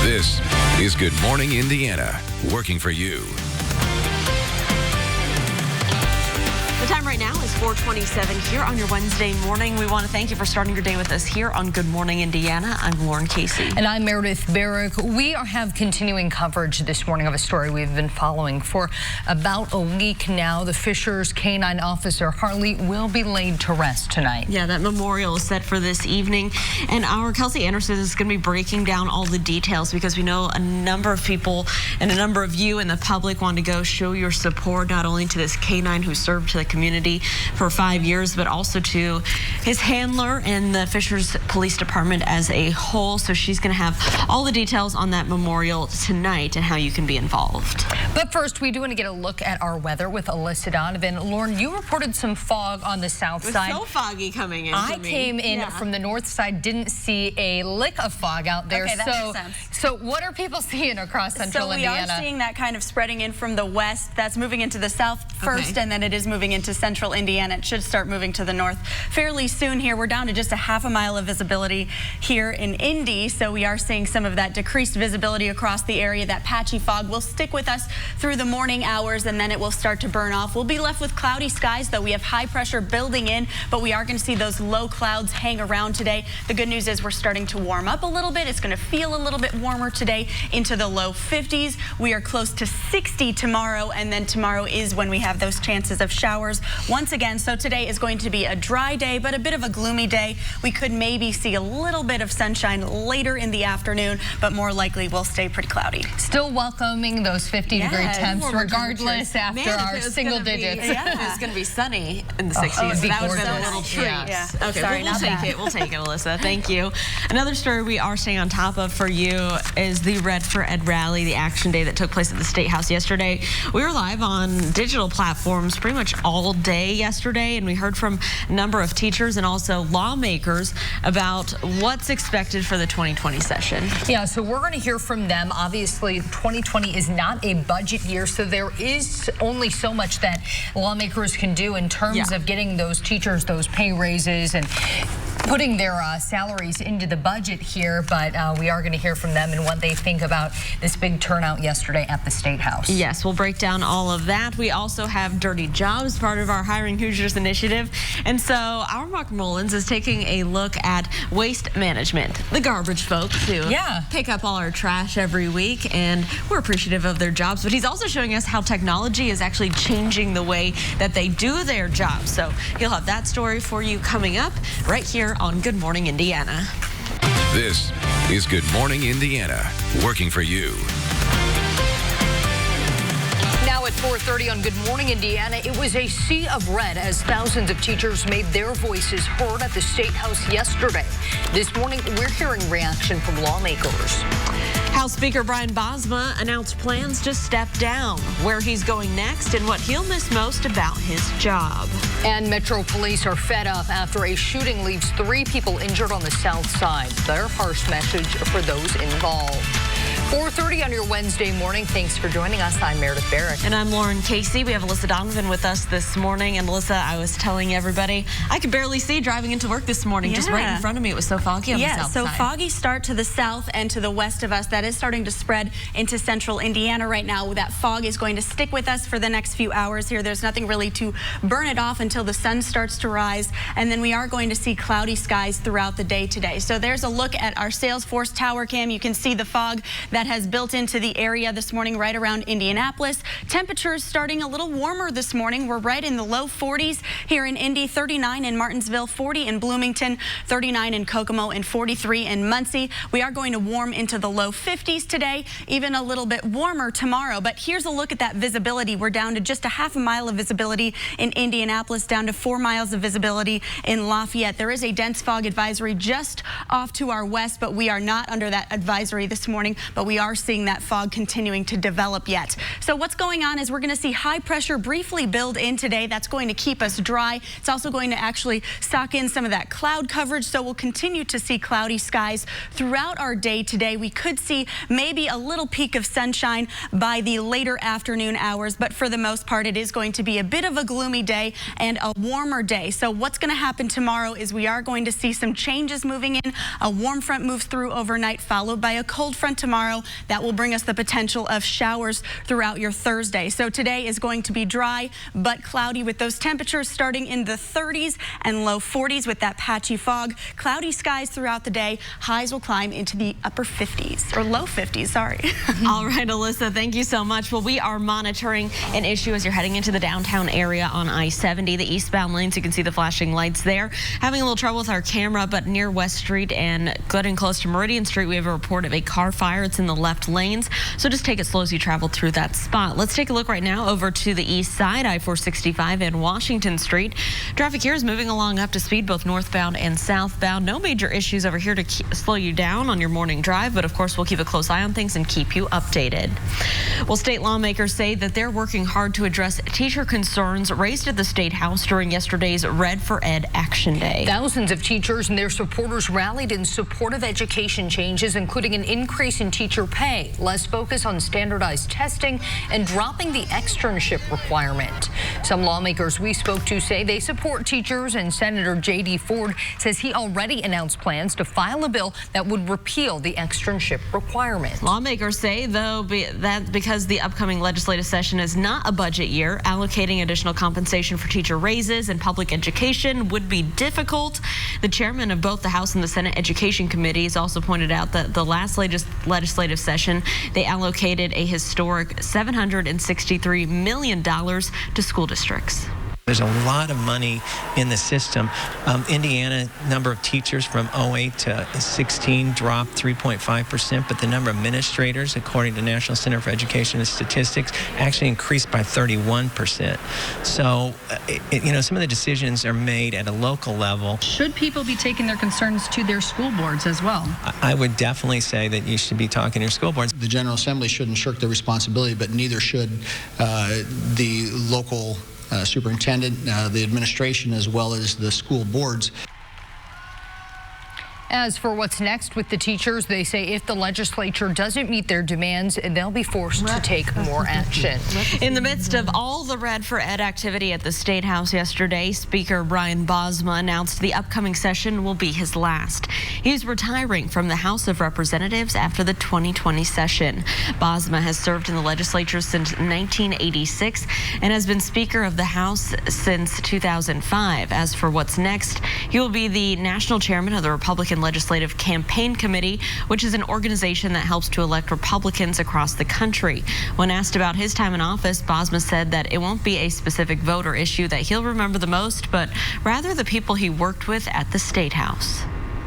This is Good Morning Indiana, working for you. The time right now is 4:27 here on your Wednesday morning. We want to thank you for starting your day with us here on Good Morning Indiana. I'm Lauren Casey. And I'm Meredith Barrick. We have continuing coverage this morning of a story we've been following for about a week now. The Fishers canine officer Harley will be laid to rest tonight. Yeah, that memorial is set for this evening. And our Kelsey Anderson is going to be breaking down all the details because we know a number of people and a number of you in the public want to go show your support not only to this canine who served to the community for 5 years, but also to his handler and the Fishers Police Department as a whole. So she's going to have all the details on that memorial tonight and how you can be involved. But first, we do want to get a look at our weather with Alyssa Donovan. Lauren, you reported some fog on the south side. It was so foggy coming in. I came in from the north side, didn't see a lick of fog out there. Okay, that makes sense. So what are people seeing across central Indiana? So we are seeing that kind of spreading in from the west. That's moving into the south first, and then it is moving into central Indiana. It should start moving to the north fairly soon here. We're down to just a half a mile of visibility here in Indy, so we are seeing some of that decreased visibility across the area. That patchy fog will stick with us through the morning hours, and then it will start to burn off. We'll be left with cloudy skies, though. We have high pressure building in, but we are going to see those low clouds hang around today. The good news is we're starting to warm up a little bit. It's going to feel a little bit warmer today into the low 50s. We are close to 60 tomorrow, and then tomorrow is when we have those chances of showers once again. So today is going to be a dry day, but a bit of a gloomy day. We could maybe see a little bit of sunshine later in the afternoon, but more likely we'll stay pretty cloudy. Still welcoming those 50-degree temps, regardless after our single digits. It's going to be sunny in the 60s. That would have been a little treat. Yeah. Okay, Sorry, we'll take it. We'll take it, Alyssa. Thank you. Another story we are staying on top of for you is the Red for Ed rally, the action day that took place at the State House yesterday. We were live on digital platforms pretty much all day yesterday, and we heard from a number of teachers and also lawmakers about what's expected for the 2020 session. Yeah, so we're going to hear from them. Obviously, 2020 is not a budget year, so there is only so much that lawmakers can do in terms of getting those teachers those pay raises and putting their salaries into the budget here, but we are going to hear from them and what they think about this big turnout yesterday at the State House. Yes, we'll break down all of that. We also have Dirty Jobs, part of our Hiring Hoosiers initiative. And so our Mark Mullins is taking a look at waste management, the garbage folks who pick up all our trash every week, and we're appreciative of their jobs. But he's also showing us how technology is actually changing the way that they do their jobs. So he'll have that story for you coming up right here on Good Morning Indiana. This is Good Morning Indiana, working for you. Now at 4:30 on Good Morning Indiana, it was a sea of red as thousands of teachers made their voices heard at the State House yesterday. This morning, we're hearing reaction from lawmakers. House Speaker Brian Bosma announced plans to step down, where he's going next and what he'll miss most about his job. And Metro Police are fed up after a shooting leaves 3 people injured on the south side. Their harsh message for those involved. 4:30 on your Wednesday morning. Thanks for joining us. I'm Meredith Barrick. And I'm Lauren Casey. We have Alyssa Donovan with us this morning. And Alyssa, I was telling everybody, I could barely see driving into work this morning. Just right in front of me. It was so foggy on the south side. So foggy start to the south and to the west of us. That is starting to spread into central Indiana right now. That fog is going to stick with us for the next few hours here. There's nothing really to burn it off until the sun starts to rise. And then we are going to see cloudy skies throughout the day today. So there's a look at our Salesforce tower cam. You can see the fog that has built into the area this morning right around Indianapolis. Temperatures starting a little warmer this morning. We're right in the low 40s here in Indy, 39 in Martinsville, 40 in Bloomington, 39 in Kokomo, and 43 in Muncie. We are going to warm into the low 50s today, even a little bit warmer tomorrow. But here's a look at that visibility. We're down to just a half a mile of visibility in Indianapolis, down to 4 miles of visibility in Lafayette. There is a dense fog advisory just off to our west, but we are not under that advisory this morning, but we are seeing that fog continuing to develop yet. So what's going on is we're going to see high pressure briefly build in today. That's going to keep us dry. It's also going to actually sock in some of that cloud coverage, so we'll continue to see cloudy skies throughout our day today. We could see maybe a little peak of sunshine by the later afternoon hours, but for the most part, it is going to be a bit of a gloomy day and a warmer day. So what's going to happen tomorrow is we are going to see some changes moving in. A warm front moves through overnight, followed by a cold front tomorrow. tomorrow. That will bring us the potential of showers throughout your Thursday. So today is going to be dry but cloudy with those temperatures starting in the 30s and low 40s with that patchy fog. Cloudy skies throughout the day. Highs will climb into the upper 50s or low 50s, sorry. All right, Alyssa, thank you so much. Well, we are monitoring an issue as you're heading into the downtown area on I-70, the eastbound lanes. You can see the flashing lights there. Having a little trouble with our camera, but near West Street and getting close to Meridian Street, we have a report of a car fire. It's in the left lanes, so just take it slow as you travel through that spot. Let's take a look right now over to the east side, I-465 and Washington Street. Traffic here is moving along up to speed, both northbound and southbound. No major issues over here to slow you down on your morning drive, but of course we'll keep a close eye on things and keep you updated. Well, state lawmakers say that they're working hard to address teacher concerns raised at the State House during yesterday's Red for Ed Action Day. Thousands of teachers and their supporters rallied in support of education changes, including an increase in teacher pay, less focus on standardized testing, and dropping the externship requirement. Some lawmakers we spoke to say they support teachers, and Senator J.D. Ford says he already announced plans to file a bill that would repeal the externship requirement. Lawmakers say, though, that because the upcoming legislative session is not a budget year, allocating additional compensation for teacher raises and public education would be difficult. The chairman of both the House and the Senate Education Committees also pointed out that the last legislative session, they allocated a historic $763 million to school districts. There's a lot of money in the system. Indiana, number of teachers from 08 to 16 dropped 3.5%, but the number of administrators, according to National Center for Education and Statistics, actually increased by 31%. So, some of the decisions are made at a local level. Should people be taking their concerns to their school boards as well? I would definitely say that you should be talking to your school boards. The General Assembly shouldn't shirk their responsibility, but neither should the local superintendent, the administration, as well as the school boards. As for what's next with the teachers, they say if the legislature doesn't meet their demands, they'll be forced to take more action. In the midst of all the Red for Ed activity at the State House yesterday, Speaker Brian Bosma announced the upcoming session will be his last. He's retiring from the House of Representatives after the 2020 session. Bosma has served in the legislature since 1986 and has been Speaker of the House since 2005. As for what's next, he will be the national chairman of the Republican Legislative Campaign Committee, which is an organization that helps to elect Republicans across the country. When asked about his time in office, Bosma said that it won't be a specific vote or issue that he'll remember the most, but rather the people he worked with at the State House.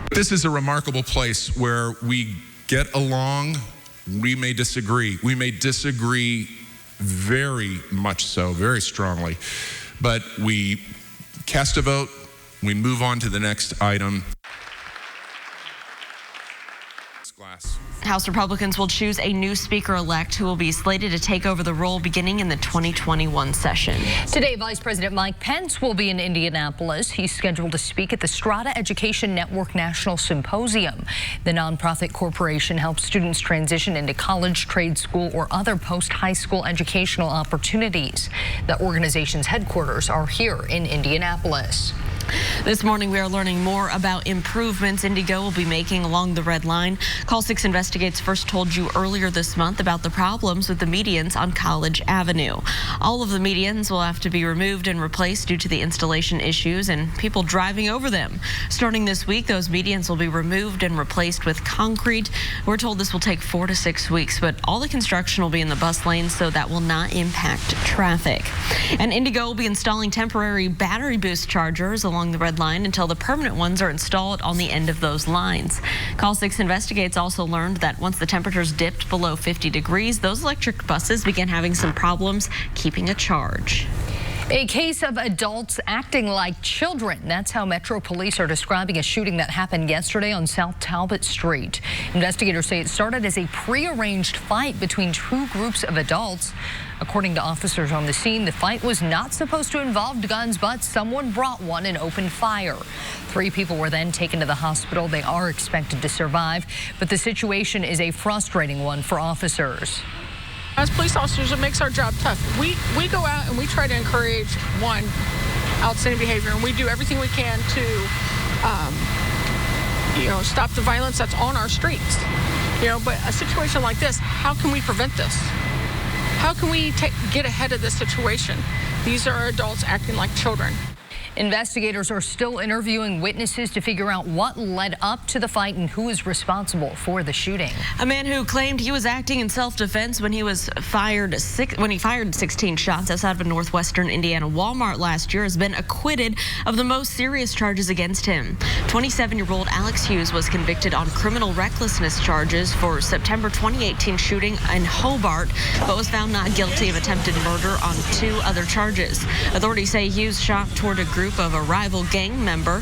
This is a remarkable place where we get along. We may disagree. We may disagree very much so, very strongly, but we cast a vote, we move on to the next item. House Republicans will choose a new speaker-elect who will be slated to take over the role beginning in the 2021 session. Today, Vice President Mike Pence will be in Indianapolis. He's scheduled to speak at the Strata Education Network National Symposium. The nonprofit corporation helps students transition into college, trade school, or other post-high school educational opportunities. The organization's headquarters are here in Indianapolis. This morning, we are learning more about improvements Indigo will be making along the Red Line. Call 6 Investigates first told you earlier this month about the problems with the medians on College Avenue. All of the medians will have to be removed and replaced due to the installation issues and people driving over them. Starting this week, those medians will be removed and replaced with concrete. We're told this will take 4 to 6 weeks, but all the construction will be in the bus lanes, so that will not impact traffic. And Indigo will be installing temporary battery boost chargers along the Red Line until the permanent ones are installed on the end of those lines. Call 6 Investigates also learned that once the temperatures dipped below 50 degrees, those electric buses began having some problems keeping a charge. A case of adults acting like children. That's how Metro Police are describing a shooting that happened yesterday on South Talbot Street. Investigators say it started as a prearranged fight between two groups of adults. According to officers on the scene, the fight was not supposed to involve guns, but someone brought one and opened fire. 3 people were then taken to the hospital. They are expected to survive, but the situation is a frustrating one for officers. As police officers, it makes our job tough. We go out and we try to encourage, one, outstanding behavior, and we do everything we can to, stop the violence that's on our streets. But a situation like this, how can we prevent this? How can we get ahead of this situation? These are adults acting like children. Investigators are still interviewing witnesses to figure out what led up to the fight and who is responsible for the shooting. A man who claimed he was acting in self-defense when he fired 16 shots outside of a northwestern Indiana Walmart last year has been acquitted of the most serious charges against him. 27-year-old Alex Hughes was convicted on criminal recklessness charges for September 2018 shooting in Hobart, but was found not guilty of attempted murder on 2 other charges. Authorities say Hughes shot toward a group of a rival gang member.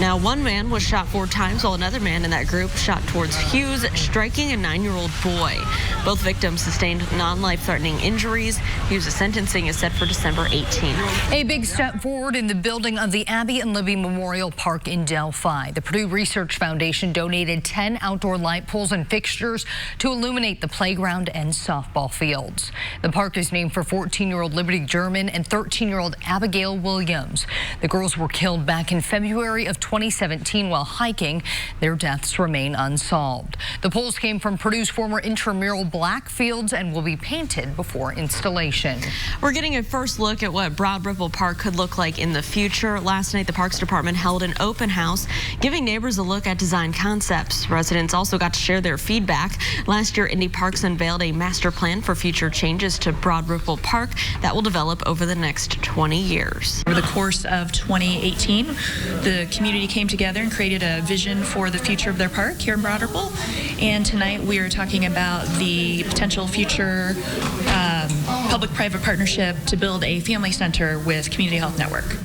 Now, one man was shot 4 times, while another man in that group shot towards Hughes, striking a 9-year-old boy. Both victims sustained non-life-threatening injuries. Hughes' sentencing is set for December 18th. A big step forward in the building of the Abby and Libby Memorial Park in Delphi. The Purdue Research Foundation donated 10 outdoor light poles and fixtures to illuminate the playground and softball fields. The park is named for 14-year-old Liberty German and 13-year-old Abigail Williams. The girls were killed back in February of 2017 while hiking. Their deaths remain unsolved. The poles came from Purdue's former intramural black fields and will be painted before installation. We're getting a first look at what Broad Ripple Park could look like in the future. Last night, the Parks Department held an open house, giving neighbors a look at design concepts. Residents also got to share their feedback. Last year, Indy Parks unveiled a master plan for future changes to Broad Ripple Park that will develop over the next 20 years. Over the course of 2018, the community came together and created a vision for the future of their park here in Broad Ripple. And tonight we are talking about the potential future public-private partnership to build a family center with Community Health Network.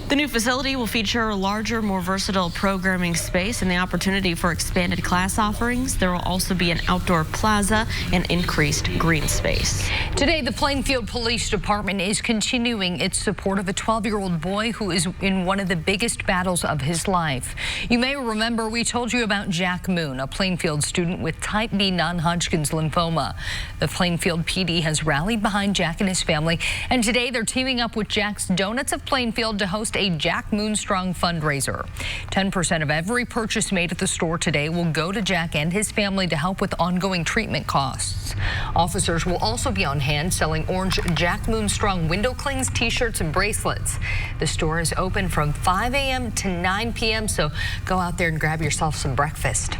The new facility will feature a larger, more versatile programming space and the opportunity for expanded class offerings. There will also be an outdoor plaza and increased green space. Today, the Plainfield Police Department is continuing its support of a 12-year-old boy who is in one of the biggest battles of his life. You may remember we told you about Jack Moon, a Plainfield student with type B non-Hodgkin's lymphoma. The Plainfield PD has rallied behind Jack and his family, and today they're teaming up with Jack's Donuts of Plainfield to host a Jack Moonstrong fundraiser. 10% of every purchase made at the store today will go to Jack and his family to help with ongoing treatment costs. Officers will also be on hand selling orange Jack Moonstrong window clings, t-shirts, and bracelets. The store is open from 5 a.m. to 9 p.m., so go out there and grab yourself some breakfast.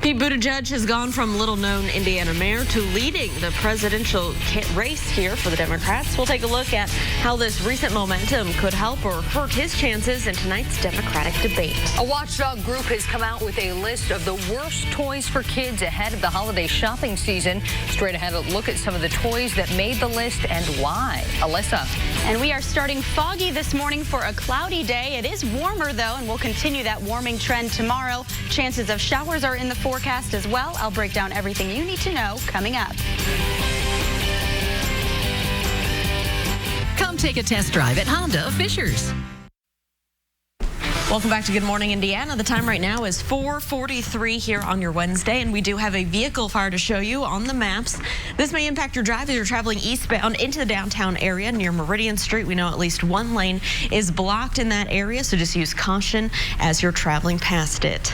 Pete Buttigieg has gone from little-known Indiana mayor to leading the presidential race here for the Democrats. We'll take a look at how this recent momentum could help or hurt his chances in tonight's Democratic debate. A watchdog group has come out with a list of the worst toys for kids ahead of the holiday shopping season. Straight ahead, a look at some of the toys that made the list and why. Alyssa. And we are starting foggy this morning for a cloudy day. It is warmer, though, and we'll continue that warming trend tomorrow. Chances of showers are in the forecast as well. I'll break down everything you need to know coming up. Come take a test drive at Honda of Fishers. Welcome back to Good Morning Indiana. The time right now is 4:43 here on your Wednesday, and we do have a vehicle fire to show you on the maps. This may impact your drive as you're traveling eastbound into the downtown area near Meridian Street. We know at least one lane is blocked in that area, so just use caution as you're traveling past it.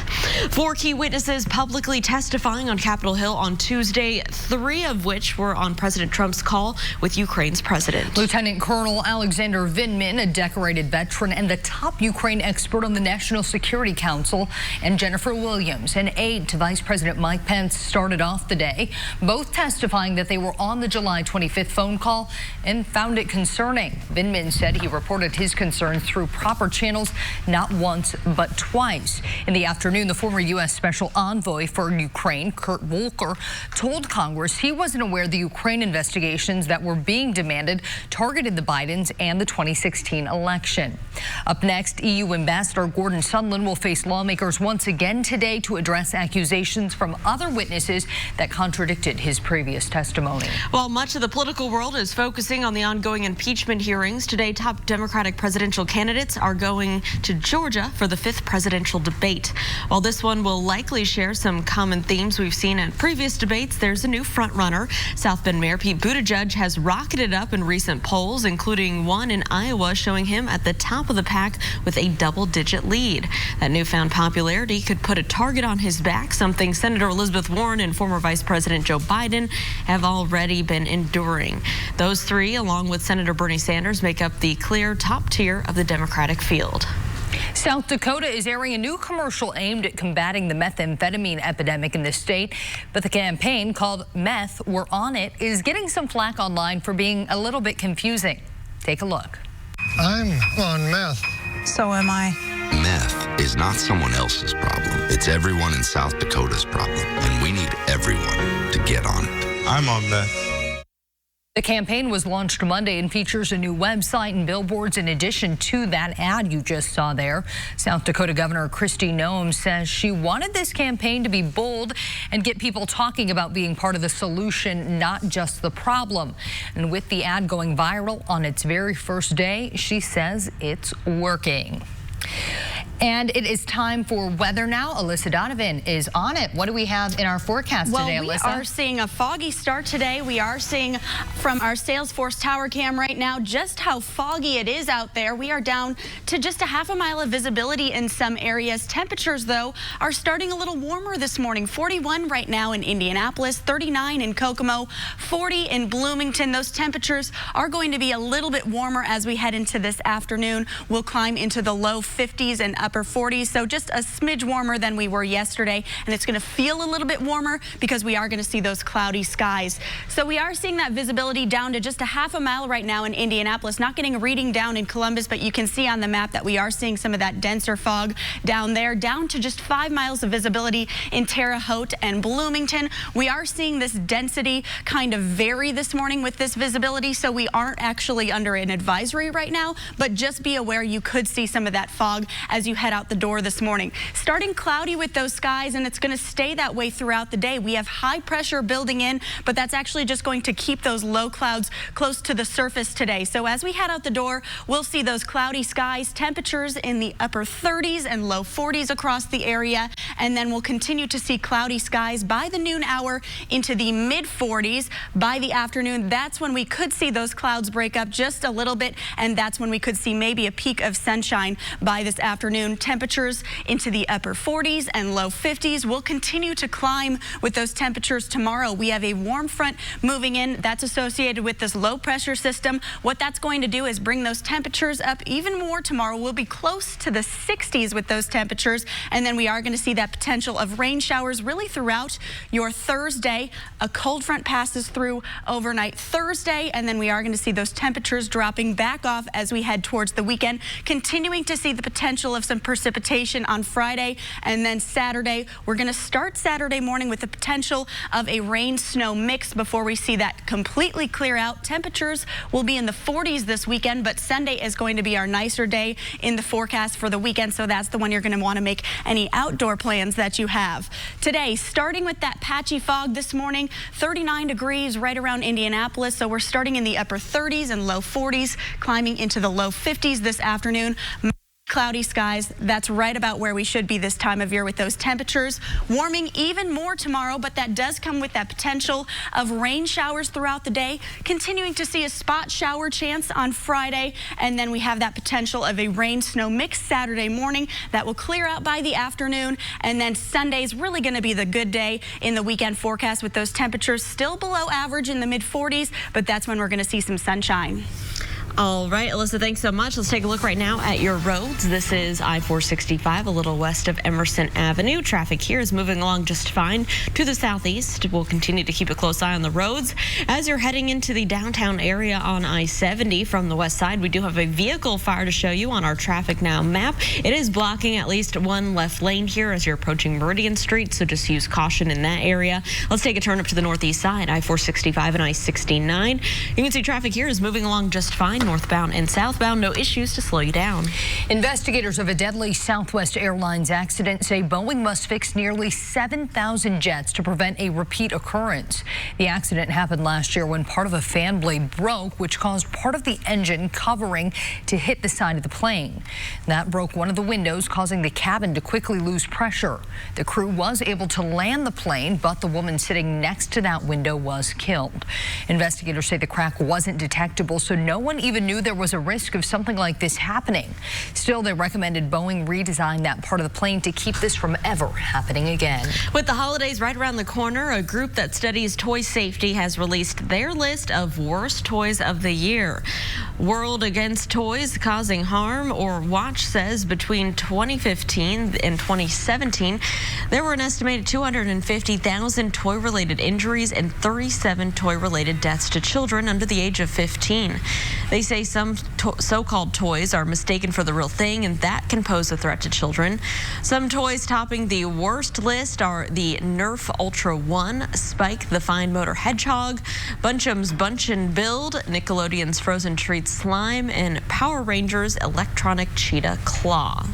4 key witnesses publicly testifying on Capitol Hill on Tuesday, 3 of which were on President Trump's call with Ukraine's president. Lieutenant Colonel Alexander Vindman, a decorated veteran and the top Ukraine expert on the National Security Council, and Jennifer Williams, an aide to Vice President Mike Pence, started off the day, both testifying that they were on the July 25th phone call and found it concerning. Vindman said he reported his concerns through proper channels, not once but twice. In the afternoon, the former U.S. Special Envoy for Ukraine, Kurt Volker, told Congress he wasn't aware the Ukraine investigations that were being demanded targeted the Bidens and the 2016 election. Up next, EU Ambassador Gordon Sondland will face lawmakers once again today to address accusations from other witnesses that contradicted his previous testimony. While much of the political world is focusing on the ongoing impeachment hearings, today top Democratic presidential candidates are going to Georgia for the 5th presidential debate. While this one will likely share some common themes we've seen in previous debates, there's a new frontrunner. South Bend Mayor Pete Buttigieg has rocketed up in recent polls, including one in Iowa showing him at the top of the pack with a double-digit double-digit lead. That newfound popularity could put a target on his back, something Senator Elizabeth Warren and former Vice President Joe Biden have already been enduring. Those three, along with Senator Bernie Sanders, make up the clear top tier of the Democratic field. South Dakota is airing a new commercial aimed at combating the methamphetamine epidemic in the state. But the campaign, called Meth, We're On It, is getting some flack online for being a little bit confusing. Take a look. I'm on meth. So am I. Meth is not someone else's problem. It's everyone in South Dakota's problem. And we need everyone to get on it. I'm on meth. The campaign was launched Monday and features a new website and billboards in addition to that ad you just saw there. South Dakota Governor Kristi Noem says she wanted this campaign to be bold and get people talking about being part of the solution, not just the problem. And with the ad going viral on its very first day, she says it's working. And it is time for weather now. Alyssa Donovan is on it. What do we have in our forecast today, Alyssa? We are seeing a foggy start today. We are seeing from our Salesforce tower cam right now just how foggy it is out there. We are down to just a half a mile of visibility in some areas. Temperatures, though, are starting a little warmer this morning. 41 right now in Indianapolis, 39 in Kokomo, 40 in Bloomington. Those temperatures are going to be a little bit warmer as we head into this afternoon. We'll climb into the low 50s and upper 40s, so just a smidge warmer than we were yesterday, and it's going to feel a little bit warmer because we are going to see those cloudy skies. So we are seeing that visibility down to just a half a mile right now in Indianapolis. Not getting a reading down in Columbus, but you can see on the map that we are seeing some of that denser fog down there, down to just 5 miles of visibility in Terre Haute and Bloomington. We are seeing this density kind of vary this morning with this visibility, so we aren't actually under an advisory right now, but just be aware you could see some of that fog as you head out the door this morning. Starting cloudy with those skies, and it's going to stay that way throughout the day. We have high pressure building in, but that's actually just going to keep those low clouds close to the surface today. So as we head out the door, we'll see those cloudy skies, temperatures in the upper 30s and low 40s across the area, and then we'll continue to see cloudy skies by the noon hour into the mid 40s. By the afternoon, that's when we could see those clouds break up just a little bit, and that's when we could see maybe a peak of sunshine by this afternoon. Temperatures into the upper 40s and low 50s. We'll continue to climb with those temperatures tomorrow. We have a warm front moving in that's associated with this low pressure system. What that's going to do is bring those temperatures up even more tomorrow. We'll be close to the 60s with those temperatures, and then we are going to see that potential of rain showers really throughout your Thursday. A cold front passes through overnight Thursday, and then we are going to see those temperatures dropping back off as we head towards the weekend, continuing to see the potential of some precipitation on Friday, and then Saturday. We're going to start Saturday morning with the potential of a rain-snow mix before we see that completely clear out. Temperatures will be in the 40s this weekend, but Sunday is going to be our nicer day in the forecast for the weekend, so that's the one you're going to want to make any outdoor plans that you have. Today, starting with that patchy fog this morning, 39 degrees right around Indianapolis, so we're starting in the upper 30s and low 40s, climbing into the low 50s this afternoon. Cloudy skies, that's right about where we should be this time of year with those temperatures. Warming even more tomorrow, but that does come with that potential of rain showers throughout the day. Continuing to see a spot shower chance on Friday, and then we have that potential of a rain-snow mix Saturday morning that will clear out by the afternoon, and then Sunday's really going to be the good day in the weekend forecast with those temperatures still below average in the mid-40s, but that's when we're going to see some sunshine. All right, Alyssa, thanks so much. Let's take a look right now at your roads. This is I-465, a little west of Emerson Avenue. Traffic here is moving along just fine to the southeast. We'll continue to keep a close eye on the roads. As you're heading into the downtown area on I-70 from the west side, we do have a vehicle fire to show you on our Traffic Now map. It is blocking at least one left lane here as you're approaching Meridian Street, so just use caution in that area. Let's take a turn up to the northeast side, I-465 and I-69. You can see traffic here is moving along just fine. Northbound and southbound, no issues to slow you down. Investigators of a deadly Southwest Airlines accident say Boeing must fix nearly 7,000 jets to prevent a repeat occurrence. The accident happened last year when part of a fan blade broke, which caused part of the engine covering to hit the side of the plane. That broke one of the windows, causing the cabin to quickly lose pressure. The crew was able to land the plane, but the woman sitting next to that window was killed. Investigators say the crack wasn't detectable, so no one even even knew there was a risk of something like this happening. Still, they recommended Boeing redesign that part of the plane to keep this from ever happening again. With the holidays right around the corner, a group that studies toy safety has released their list of worst toys of the year. World Against Toys Causing Harm, or WATCH, says between 2015 and 2017, there were an estimated 250,000 toy-related injuries and 37 toy-related deaths to children under the age of 15. They say some so-called toys are mistaken for the real thing, and that can pose a threat to children. Some toys topping the worst list are the Nerf Ultra 1, Spike the Fine Motor Hedgehog, Bunchum's Bunch and Build, Nickelodeon's Frozen Treats Slime, and Power Rangers Electronic Cheetah Claw.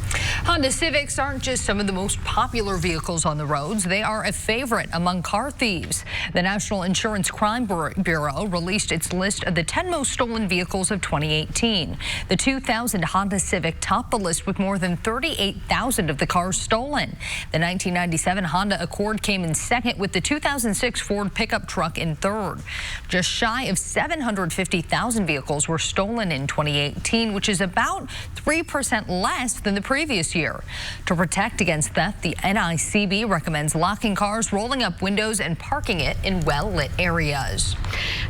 Honda Civics aren't just some of the most popular vehicles on the roads. They are a favorite among car thieves. The National Insurance Crime Bureau released its list of the 10 most stolen vehicles of 2018. The 2000 Honda Civic topped the list with more than 38,000 of the cars stolen. The 1997 Honda Accord came in second, with the 2006 Ford pickup truck in third. Just shy of 750,000 vehicles were stolen in 2018, which is about 3% less than the previous year. To protect against theft, the NICB recommends locking cars, rolling up windows, and parking it in well-lit areas.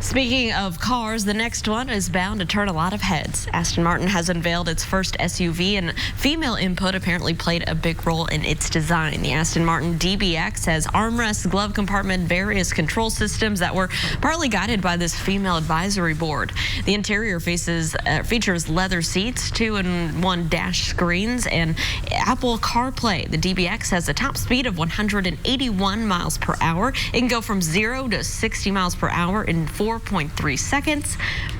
Speaking of cars, the next one is bound to turn a lot of heads. Aston Martin has unveiled its first SUV, and female input apparently played a big role in its design. The Aston Martin DBX has armrests, glove compartment, various control systems that were partly guided by this female advisory board. The interior features leather seats, 2-in-1 dash screens, and Apple CarPlay. The DBX has a top speed of 181 miles per hour. It can go from 0 to 60 miles per hour in 4.3 seconds.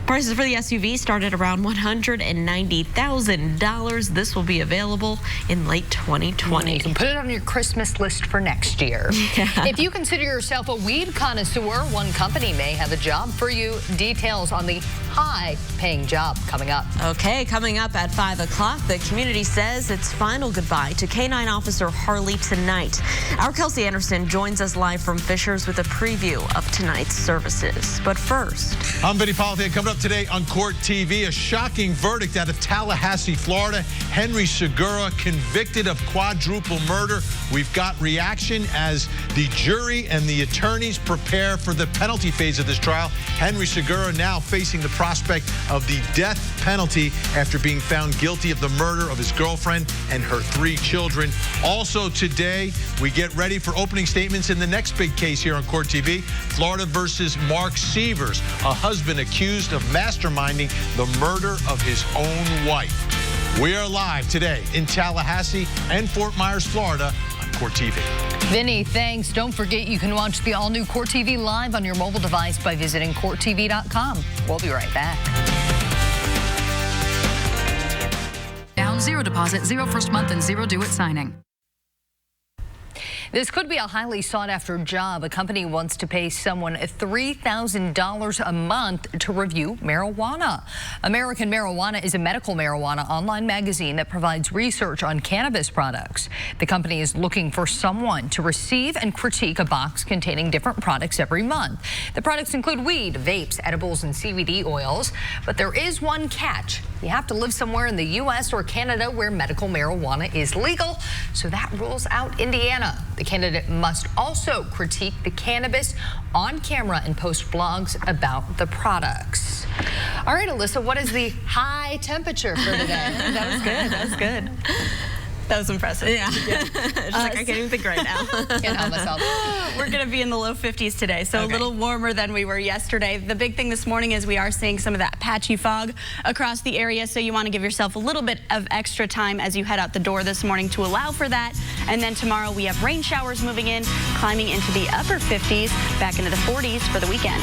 Prices for the SUV start at around $190,000. This will be available in late 2020. You can put it on your Christmas list for next year. Yeah. If you consider yourself a weed connoisseur, one company may have a job for you. Details on the high-paying job coming up. Okay, coming up at 5 o'clock, the community says its final goodbye to K-9 officer Harley tonight. Our Kelsey Anderson joins us live from Fishers with a preview of tonight's services. But first, I'm Vinny Politan. Coming up today on Court TV, a shocking verdict out of Tallahassee, Florida. Henry Segura convicted of quadruple murder. We've got reaction as the jury and the attorneys prepare for the penalty phase of this trial. Henry Segura now facing the prospect of the death penalty after being found guilty of the murder of his girlfriend and her 3 children. Also today, we get ready for opening statements in the next big case here on Court TV. Florida versus Mark Sievers, a husband accused of masterminding the murder of his own wife. We are live today in Tallahassee and Fort Myers, Florida on Court TV. Vinny, thanks. Don't forget you can watch the all-new Court TV live on your mobile device by visiting CourtTV.com. We'll be right back. Down, 0 deposit, 0 first month, and 0 due at signing. This could be a highly sought-after job. A company wants to pay someone $3,000 a month to review marijuana. American Marijuana is a medical marijuana online magazine that provides research on cannabis products. The company is looking for someone to receive and critique a box containing different products every month. The products include weed, vapes, edibles, and CBD oils. But there is one catch. You have to live somewhere in the U.S. or Canada where medical marijuana is legal, so that rules out Indiana. The candidate must also critique the cannabis on camera and post blogs about the products. All right, Alyssa, what is the high temperature for today? That was good. That was good. That was impressive. Yeah. I can't even think right now. Can't help myself. We're going to be in the low 50s today, so a little warmer than we were yesterday. The big thing this morning is we are seeing some of that patchy fog across the area, so you want to give yourself a little bit of extra time as you head out the door this morning to allow for that. And then tomorrow we have rain showers moving in, climbing into the upper 50s, back into the 40s for the weekend.